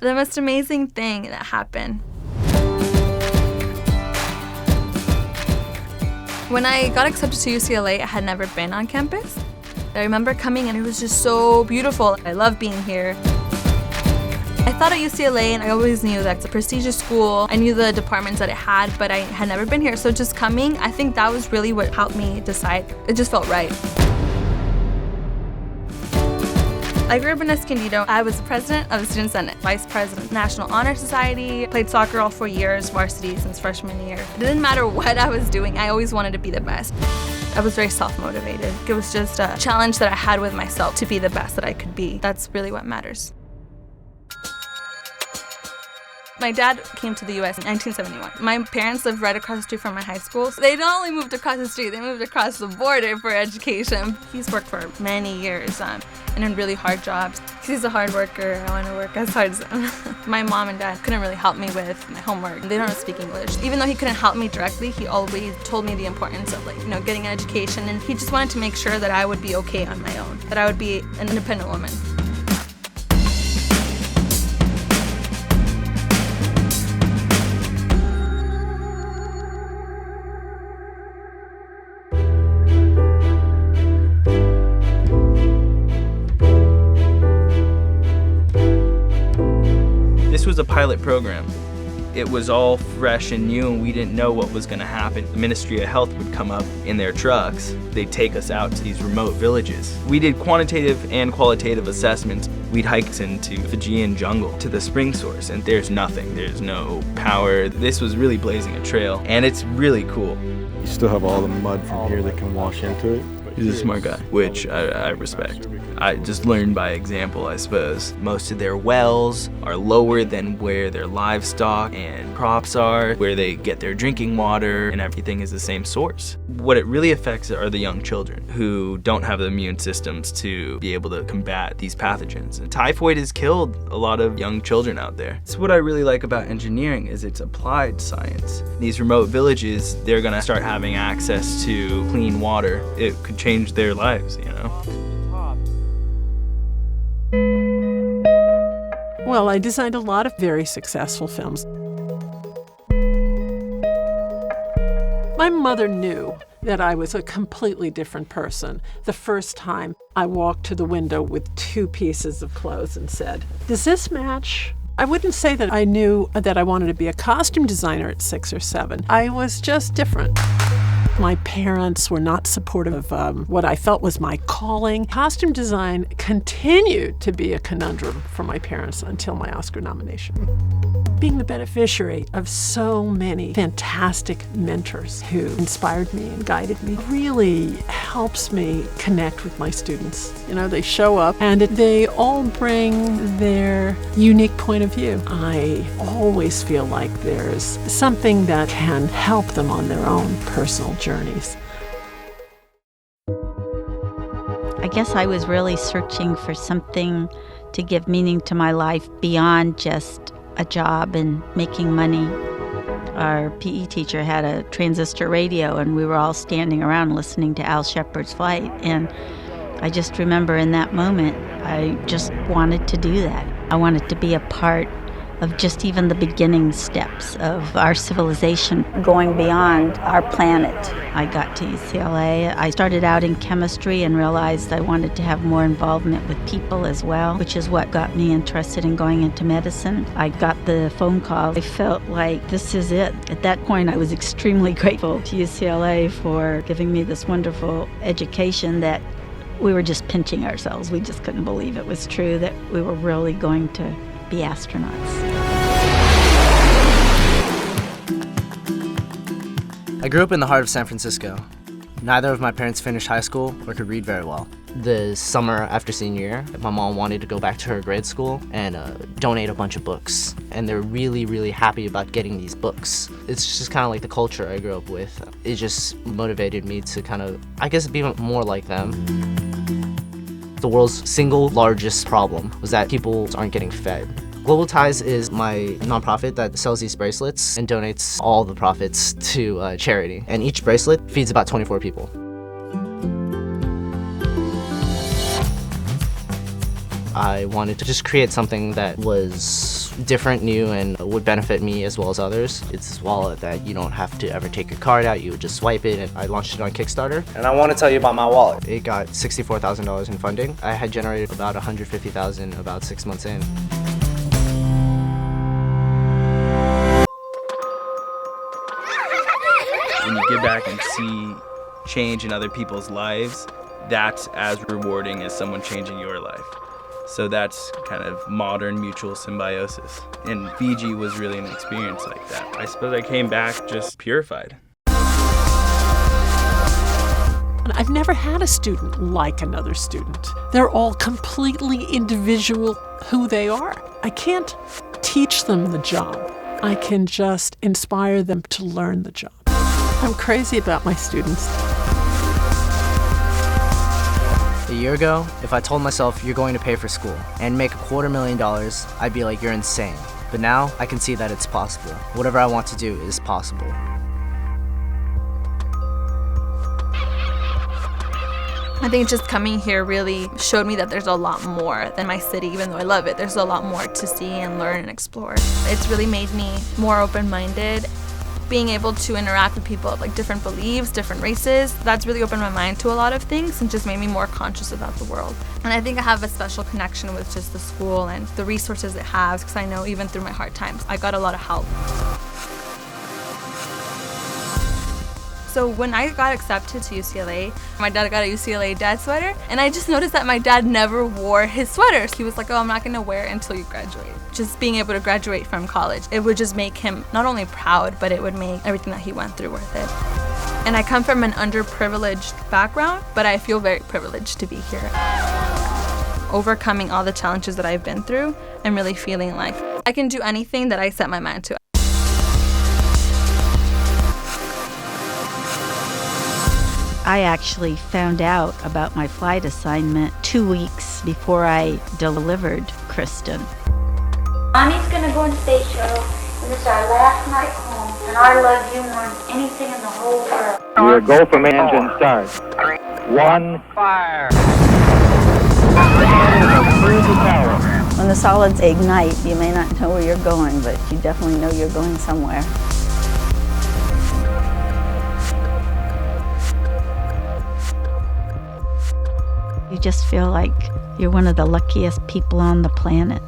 The most amazing thing that happened. When I got accepted to UCLA, I had never been on campus. I remember coming and it was just so beautiful. I love being here. I thought at UCLA, and I always knew that it's a prestigious school. I knew the departments that it had, but I had never been here. So just coming, I think that was really what helped me decide. It just felt right. I grew up in Escondido. I was the president of the Student Senate, vice president of National Honor Society, played soccer all 4 years, varsity since freshman year. It didn't matter what I was doing, I always wanted to be the best. I was very self-motivated. It was just a challenge that I had with myself to be the best that I could be. That's really what matters. My dad came to the U.S. in 1971. My parents lived right across the street from my high school. So they not only moved across the street, they moved across the border for education. He's worked for many years and in really hard jobs. He's a hard worker. I want to work as hard as him. My mom and dad couldn't really help me with my homework. They don't speak English. Even though he couldn't help me directly, he always told me the importance of getting an education, and he just wanted to make sure that I would be okay on my own, that I would be an independent woman. This was a pilot program. It was all fresh and new, and we didn't know what was going to happen. The Ministry of Health would come up in their trucks. They'd take us out to these remote villages. We did quantitative and qualitative assessments. We'd hiked into Fijian jungle to the spring source, and there's nothing. There's no power. This was really blazing a trail, and it's really cool. You still have all the mud from here that can wash into it. He's a smart guy, which I respect. I just learned by example, I suppose. Most of their wells are lower than where their livestock and crops are, where they get their drinking water, and everything is the same source. What it really affects are the young children who don't have the immune systems to be able to combat these pathogens. And typhoid has killed a lot of young children out there. It's what I really like about engineering is it's applied science. These remote villages, they're gonna start having access to clean water. It could change their lives, you know? Well, I designed a lot of very successful films. My mother knew that I was a completely different person the first time I walked to the window with 2 pieces of clothes and said, "Does this match?" I wouldn't say that I knew that I wanted to be a costume designer at 6 or 7. I was just different. My parents were not supportive of what I felt was my calling. Costume design continued to be a conundrum for my parents until my Oscar nomination. Being the beneficiary of so many fantastic mentors who inspired me and guided me really helps me connect with my students. You know, they show up and they all bring their unique point of view. I always feel like there's something that can help them on their own personal journeys. I guess I was really searching for something to give meaning to my life beyond just a job and making money. Our PE teacher had a transistor radio, and we were all standing around listening to Al Shepard's Flight. And I just remember in that moment, I just wanted to do that. I wanted to be a part of just even the beginning steps of our civilization going beyond our planet. I got to UCLA. I started out in chemistry and realized I wanted to have more involvement with people as well, which is what got me interested in going into medicine. I got the phone call. I felt like this is it. At that point, I was extremely grateful to UCLA for giving me this wonderful education that we were just pinching ourselves. We just couldn't believe it was true, that we were really going to be astronauts. I grew up in the heart of San Francisco. Neither of my parents finished high school or could read very well. The summer after senior year, my mom wanted to go back to her grade school and donate a bunch of books. And they're really, really happy about getting these books. It's just kind of like the culture I grew up with. It just motivated me to kind of, I guess, be more like them. The world's single largest problem was that people aren't getting fed. Global Ties is my nonprofit that sells these bracelets and donates all the profits to charity. And each bracelet feeds about 24 people. I wanted to just create something that was different, new, and would benefit me as well as others. It's this wallet that you don't have to ever take your card out, you would just swipe it, and I launched it on Kickstarter. And I want to tell you about my wallet. It got $64,000 in funding. I had generated about $150,000 about 6 months in. When you get back and see change in other people's lives, that's as rewarding as someone changing your life. So that's kind of modern mutual symbiosis. And Fiji was really an experience like that. I suppose I came back just purified. I've never had a student like another student. They're all completely individual who they are. I can't teach them the job. I can just inspire them to learn the job. I'm crazy about my students. A year ago, if I told myself you're going to pay for school and make $250,000, I'd be like, you're insane. But now I can see that it's possible. Whatever I want to do is possible. I think just coming here really showed me that there's a lot more than my city, even though I love it. There's a lot more to see and learn and explore. It's really made me more open-minded. Being able to interact with people of like different beliefs, different races, that's really opened my mind to a lot of things and just made me more conscious about the world. And I think I have a special connection with just the school and the resources it has, because I know even through my hard times, I got a lot of help. So when I got accepted to UCLA, my dad got a UCLA dad sweater, and I just noticed that my dad never wore his sweater. He was like, oh, I'm not gonna wear it until you graduate. Just being able to graduate from college, it would just make him not only proud, but it would make everything that he went through worth it. And I come from an underprivileged background, but I feel very privileged to be here. Overcoming all the challenges that I've been through, I'm really feeling like I can do anything that I set my mind to. I actually found out about my flight assignment 2 weeks before I delivered Kristen. Mommy's gonna go on Space Shuttle, and this is our last night home, and I love you more than anything in the whole world. Your go from engine start. 1. Fire! Through the tower. When the solids ignite, you may not know where you're going, but you definitely know you're going somewhere. You just feel like you're one of the luckiest people on the planet.